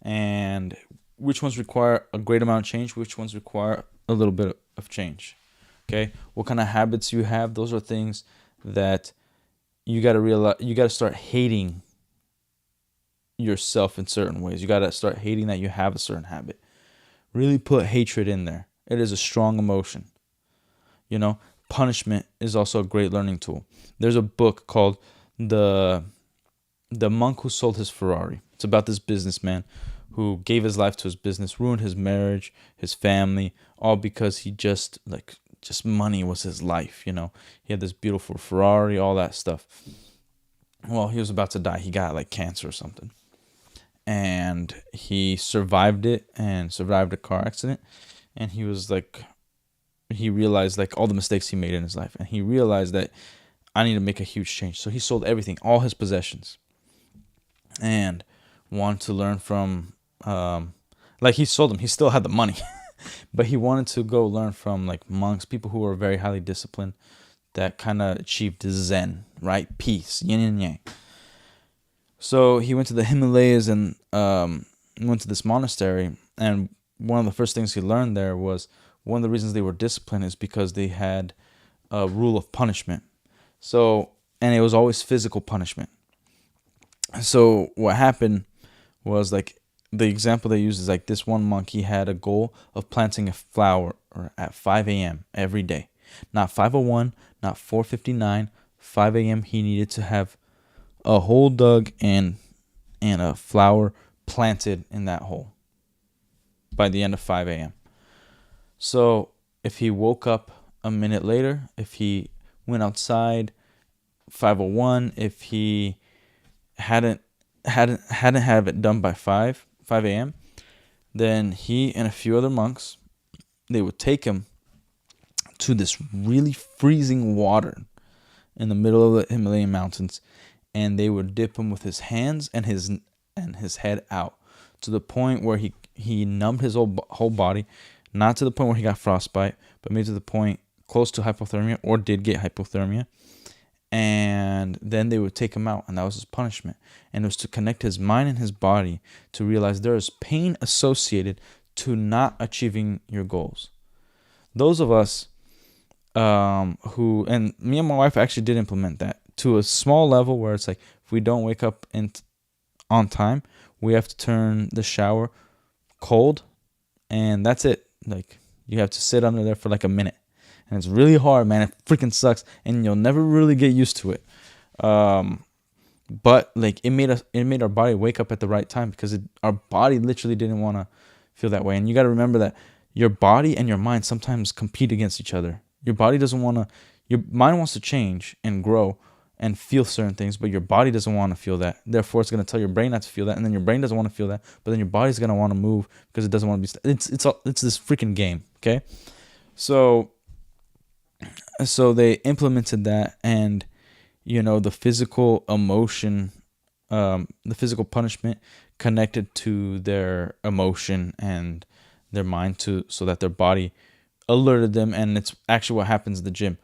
and which ones require a great amount of change, which ones require a little bit of change. Okay, what kind of habits you have? Those are things that you got to realize. You got to start hating yourself in certain ways. You got to start hating that you have a certain habit. Really put hatred in there. It is a strong emotion. You know, punishment is also a great learning tool. There's a book called The Monk Who Sold His Ferrari. It's about this businessman who gave his life to his business, ruined his marriage, his family, all because he just money was his life, you know. He had this beautiful Ferrari, all that stuff. Well, he was about to die. He got like cancer or something. And he survived it and survived a car accident. And he was like, he realized like all the mistakes he made in his life. And he realized that I need to make a huge change. So he sold everything, all his possessions. And wanted to learn from, like he sold them. He still had the money. But he wanted to go learn from like monks, people who were very highly disciplined, that kind of achieved Zen, right? Peace, yin and yang. So he went to the Himalayas and went to this monastery. And one of the first things he learned there was one of the reasons they were disciplined is because they had a rule of punishment. So, and it was always physical punishment. So what happened was like the example they used is like this one monk, he had a goal of planting a flower at 5 a.m. every day. Not 5:01, not 4:59, 5 a.m. He needed to have a hole dug and a flower planted in that hole by the end of 5 a.m. So if he woke up a minute later, if he went outside 5:01, if he hadn't have it done by 5 a.m., then he and a few other monks, they would take him to this really freezing water in the middle of the Himalayan mountains, and they would dip him with his hands and his head out to the point where he numbed his whole body, not to the point where he got frostbite, but maybe to the point close to hypothermia or did get hypothermia. And then they would take him out, and that was his punishment. And it was to connect his mind and his body to realize there is pain associated to not achieving your goals. Those of us who, and me and my wife actually did implement that to a small level where it's like, if we don't wake up on time, we have to turn the shower cold, and that's it. Like, you have to sit under there for like a minute. And it's really hard, man. It freaking sucks, and you'll never really get used to it. But like it made our body wake up at the right time, because our body literally didn't want to feel that way. And you got to remember that your body and your mind sometimes compete against each other. Your body doesn't want to Your mind wants to change and grow and feel certain things, but your body doesn't want to feel that. Therefore, it's going to tell your brain not to feel that, and then your brain doesn't want to feel that, but then your body's going to want to move because it doesn't want to be. It's this freaking game. Okay, so they implemented that, and the physical emotion, the physical punishment connected to their emotion and their mind, so that their body alerted them. And it's actually what happens at the gym.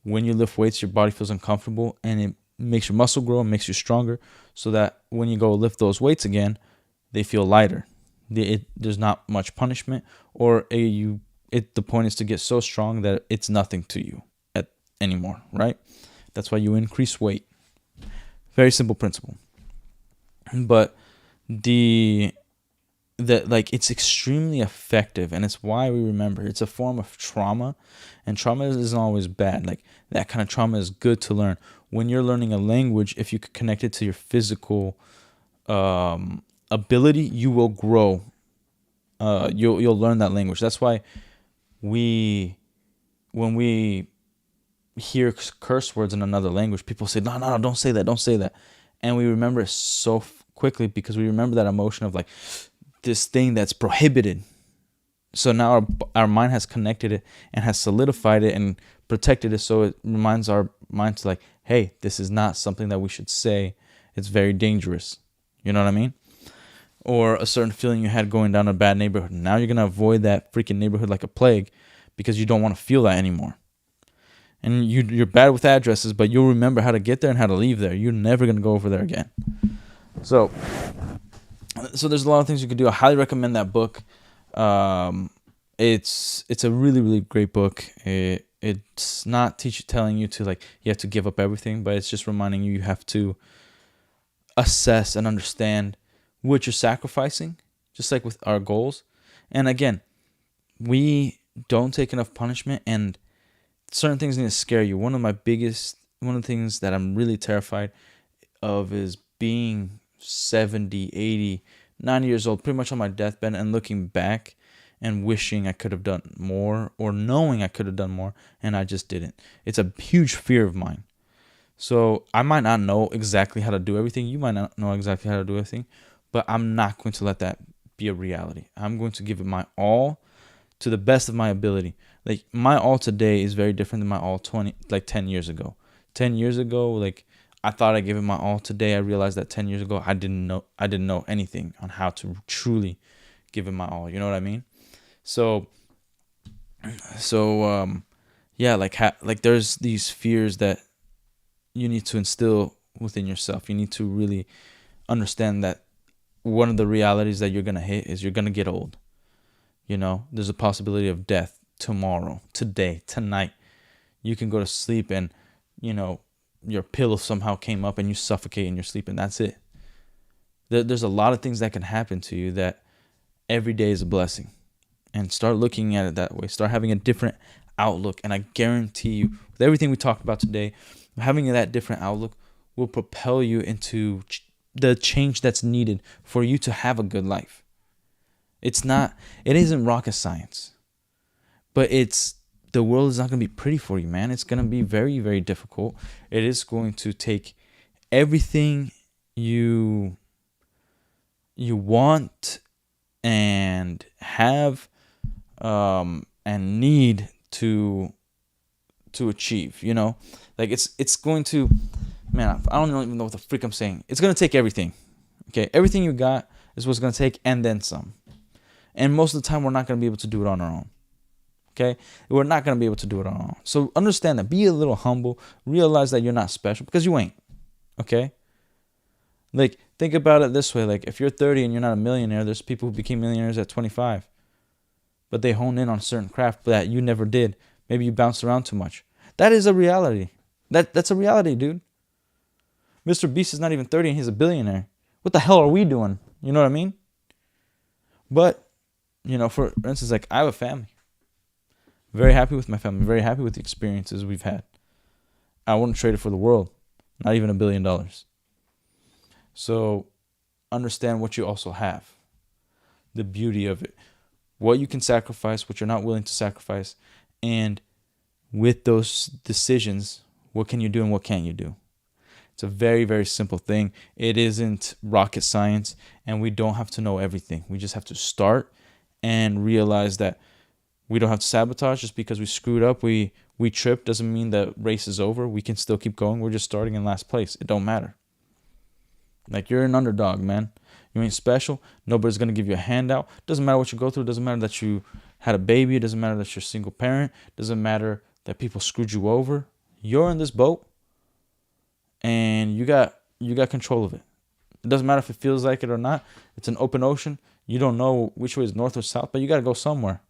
When you lift weights, your body feels uncomfortable, and it makes your muscle grow and makes you stronger, so that when you go lift those weights again, they feel lighter. There's not much punishment, or the point is to get so strong that it's nothing to you anymore, right? That's why you increase weight. Very simple principle. But it's extremely effective, and it's why we remember. It's a form of trauma, and trauma isn't always bad. Like, that kind of trauma is good to learn. When you're learning a language, if you could connect it to your physical ability, you will grow. You'll learn that language. That's why when we hear curse words in another language, people say, no, don't say that, and we remember it so quickly because we remember that emotion of like this thing that's prohibited. So now our mind has connected it and has solidified it and protected it, so it reminds our mind to like, hey, this is not something that we should say. It's very dangerous. You know what I mean? Or a certain feeling you had going down a bad neighborhood. Now you're going to avoid that freaking neighborhood like a plague because you don't want to feel that anymore. And you're bad with addresses, but you'll remember how to get there and how to leave there. You're never going to go over there again. So there's a lot of things you could do. I highly recommend that book. It's a really, really great book. It's not telling you to like you have to give up everything, but it's just reminding you have to assess and understand what you're sacrificing, just like with our goals. And again, we don't take enough punishment, and certain things need to scare you. One of the things that I'm really terrified of is being 70, 80, 90 years old, pretty much on my deathbed, and looking back and wishing I could have done more, or knowing I could have done more and I just didn't. It's a huge fear of mine. So I might not know exactly how to do everything. You might not know exactly how to do everything, but I'm not going to let that be a reality. I'm going to give it my all to the best of my ability. Like, my all today is very different than my all 10 years ago. 10 years ago, like, I thought I gave it my all. Today I realized that 10 years ago I didn't know anything on how to truly give it my all. You know what I mean? So yeah, like there's these fears that you need to instill within yourself. You need to really understand that one of the realities that you're going to hit is you're going to get old. There's a possibility of death tomorrow, today, tonight. You can go to sleep and, your pillow somehow came up and you suffocate in your sleep, and that's it. There's a lot of things that can happen to you that every day is a blessing. And start looking at it that way. Start having a different outlook. And I guarantee you, with everything we talked about today, having that different outlook will propel you into the change that's needed for you to have a good life. It isn't rocket science, but the world is not going to be pretty for you, man. It's going to be very, very difficult. It is going to take everything you want and have and need to achieve, like it's going to, man, I don't even know what the freak I'm saying. It's going to take everything. Okay. Everything you got is what's going to take, and then some. And most of the time we're not going to be able to do it on our own. Okay. We're not going to be able to do it on our own. So understand that, be a little humble, realize that you're not special, because you ain't. Okay. Like, think about it this way. Like, if you're 30 and you're not a millionaire, there's people who became millionaires at 25. But they honed in on a certain craft that you never did. Maybe you bounced around too much. That is a reality. That's a reality, dude. Mr. Beast is not even 30 and he's a billionaire. What the hell are we doing? You know what I mean? But, for instance, like, I have a family. Very happy with my family. Very happy with the experiences we've had. I wouldn't trade it for the world. Not even $1 billion. So understand what you also have. The beauty of it. What you can sacrifice, what you're not willing to sacrifice, and with those decisions, what can you do and what can't you do? It's a very, very simple thing. It isn't rocket science, and we don't have to know everything. We just have to start and realize that we don't have to sabotage just because we screwed up. We tripped doesn't mean the race is over. We can still keep going. We're just starting in last place. It don't matter. Like, you're an underdog, man. You ain't special. Nobody's gonna give you a handout. Doesn't matter what you go through. Doesn't matter that you had a baby. It doesn't matter that you're a single parent. Doesn't matter that people screwed you over. You're in this boat, and you got control of it. It doesn't matter if it feels like it or not. It's an open ocean. You don't know which way is north or south, but you gotta go somewhere.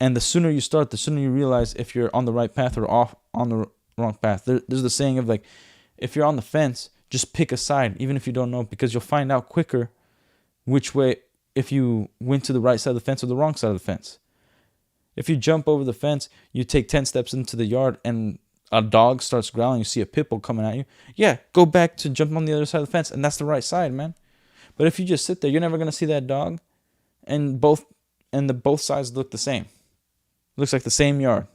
And the sooner you start, the sooner you realize if you're on the right path or off on the wrong path. There's the saying of, like, if you're on the fence, just pick a side, even if you don't know, because you'll find out quicker which way, if you went to the right side of the fence or the wrong side of the fence. If you jump over the fence, you take 10 steps into the yard and a dog starts growling, you see a pit bull coming at you. Yeah, go back to jump on the other side of the fence, and that's the right side, man. But if you just sit there, you're never going to see that dog, and both sides look the same. Looks like the same yard.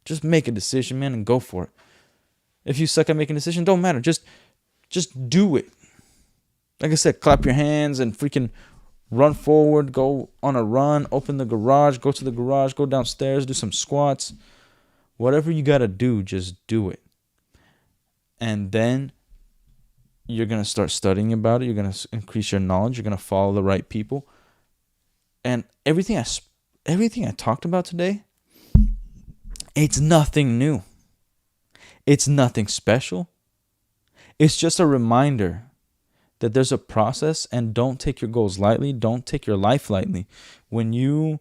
Just make a decision, man, and go for it. If you suck at making a decision, don't matter. Just do it. Like I said, clap your hands and freaking run forward, go on a run, open the garage, go to the garage, go downstairs, do some squats. Whatever you got to do, just do it. And then you're going to start studying about it. You're going to increase your knowledge. You're going to follow the right people. And everything I talked about today, it's nothing new. It's nothing special. It's just a reminder that there's a process, and don't take your goals lightly. Don't take your life lightly. When you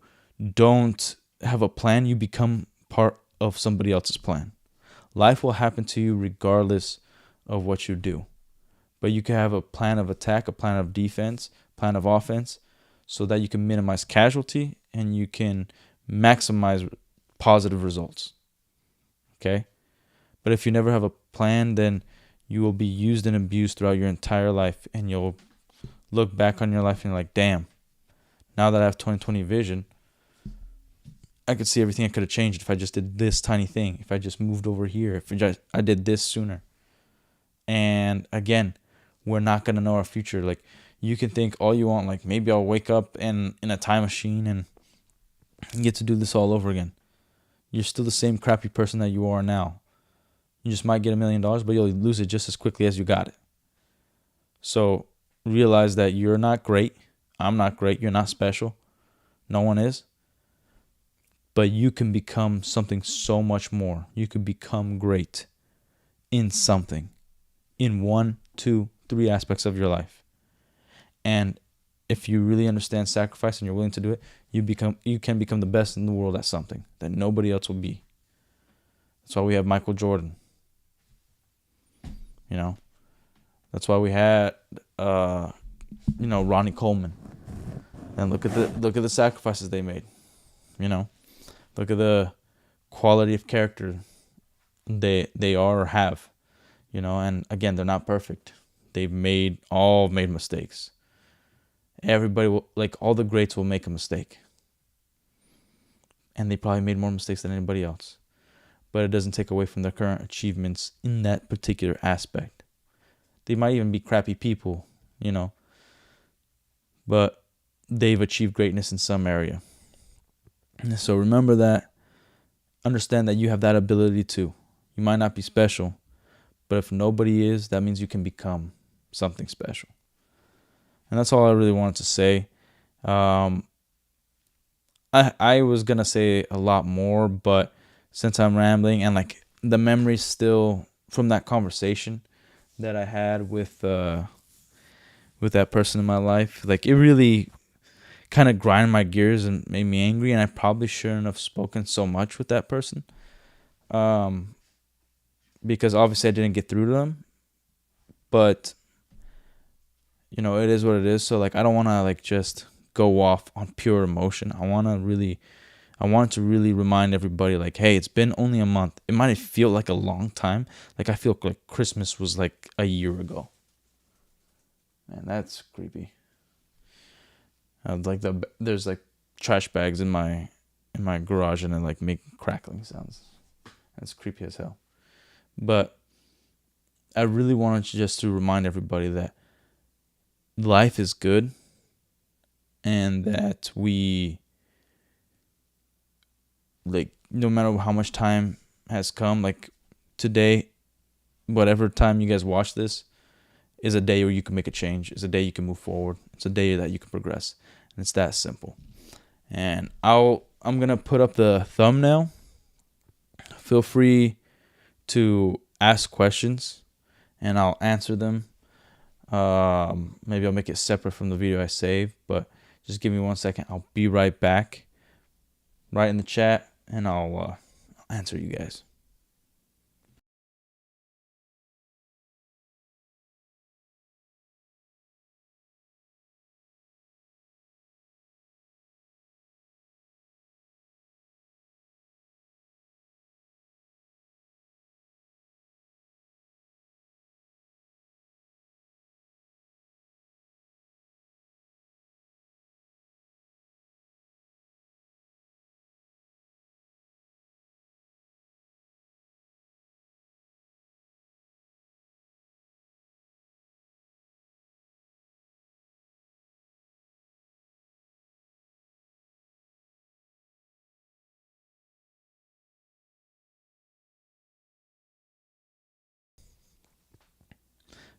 don't have a plan, you become part of somebody else's plan. Life will happen to you regardless of what you do. But you can have a plan of attack, a plan of defense, plan of offense, so that you can minimize casualty and you can maximize positive results. Okay? But if you never have a plan, then you will be used and abused throughout your entire life, and you'll look back on your life and you're like, damn, now that I have 20/20 vision, I could see everything I could have changed if I just did this tiny thing, if I just moved over here, if I did this sooner. And again, we're not going to know our future. Like, you can think all you want, like, maybe I'll wake up in a time machine and get to do this all over again. You're still the same crappy person that you are now. You just might get $1 million, but you'll lose it just as quickly as you got it. So realize that you're not great. I'm not great. You're not special. No one is. But you can become something so much more. You can become great in something, in 1, 2, 3 aspects of your life. And if you really understand sacrifice and you're willing to do it, you can become the best in the world at something that nobody else will be. That's why we have Michael Jordan. You know, that's why we had Ronnie Coleman. And look at the sacrifices they made. You know, look at the quality of character they are or have. You know, and again, they're not perfect. They've made mistakes. Everybody will, like, all the greats will make a mistake. And they probably made more mistakes than anybody else. But it doesn't take away from their current achievements in that particular aspect. They might even be crappy people, you know, but they've achieved greatness in some area. So remember that. Understand that you have that ability too. You might not be special, but if nobody is, that means you can become something special. And that's all I really wanted to say. I was going to say a lot more, but since I'm rambling and, like, the memories still from that conversation that I had with that person in my life, like, it really kind of grinded my gears and made me angry, and I probably shouldn't have spoken so much with that person, because obviously I didn't get through to them. But you know, it is what it is. So, like, I don't want to, like, just go off on pure emotion. I want to really remind everybody, like, hey, it's been only a month. It might feel like a long time. Like, I feel like Christmas was like a year ago. Man, that's creepy. There's like trash bags in my in my garage and then like make crackling sounds. That's creepy as hell. But I really wanted just to remind everybody that life is good and that we, like, no matter how much time has come, like today, whatever time you guys watch this, is a day where you can make a change. It's a day you can move forward. It's a day that you can progress. And it's that simple. And I'm gonna put up the thumbnail. Feel free to ask questions and I'll answer them. Maybe I'll make it separate from the video I saved, but just give me 1 second. I'll be right back. Write in the chat and I'll answer you guys.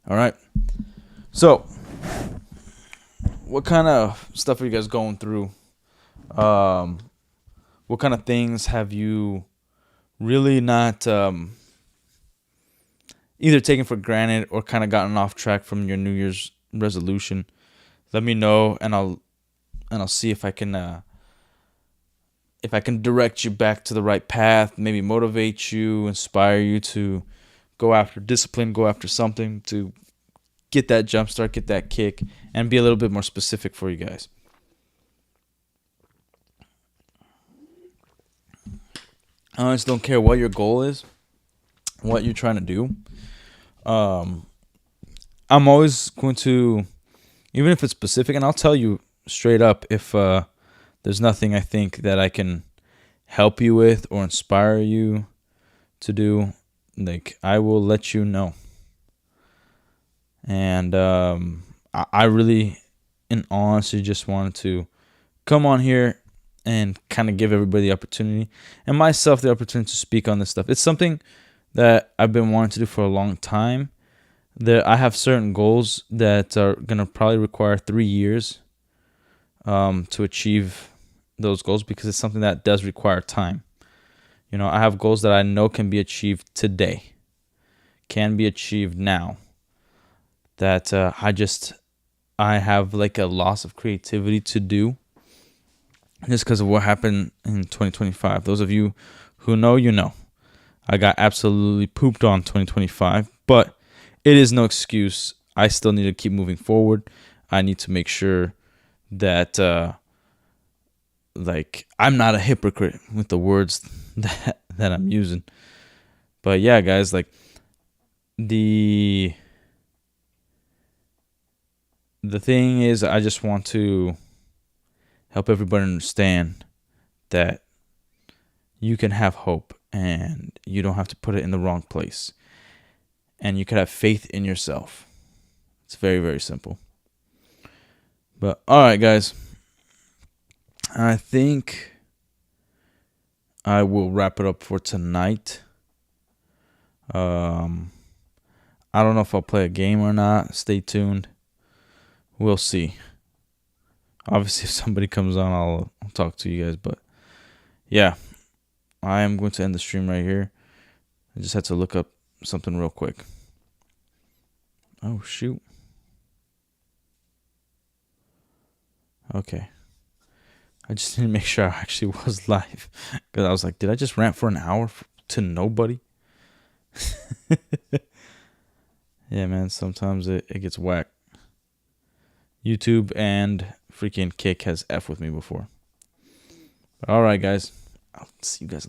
All right. So, what kind of stuff are you guys going through? What kind of things have you really not either taken for granted or kind of gotten off track from your New Year's resolution? Let me know, and I'll see if I can direct you back to the right path. Maybe motivate you, inspire you to go after discipline, go after something to get that jump start, get that kick, and be a little bit more specific for you guys. I just don't care what your goal is, what you're trying to do. I'm always going to, even if it's specific, and I'll tell you straight up if there's nothing I think that I can help you with or inspire you to do, like, I will let you know. And I really, in honesty, just wanted to come on here and kind of give everybody the opportunity and myself the opportunity to speak on this stuff. It's something that I've been wanting to do for a long time. I have certain goals that are going to probably require 3 years to achieve those goals, because it's something that does require time. You know, I have goals that I know can be achieved today, can be achieved now, that I have like a loss of creativity to do just because of what happened in 2025. Those of you who know, you know. I got absolutely pooped on 2025, but it is no excuse. I still need to keep moving forward. I need to make sure that like I'm not a hypocrite with the words that I'm using. But yeah, guys, like the thing is, I just want to help everybody understand that you can have hope and you don't have to put it in the wrong place. And you can have faith in yourself. It's very, very simple. But all right, guys, I think I will wrap it up for tonight. I don't know if I'll play a game or not. Stay tuned. We'll see. Obviously, if somebody comes on, I'll talk to you guys. But yeah, I am going to end the stream right here. I just had to look up something real quick. Oh, shoot. Okay. I just need to make sure I actually was live, because I was like, did I just rant for an hour to nobody? Yeah, man, sometimes it gets whack. YouTube and freaking Kick has F with me before. All right, guys. I'll see you guys in the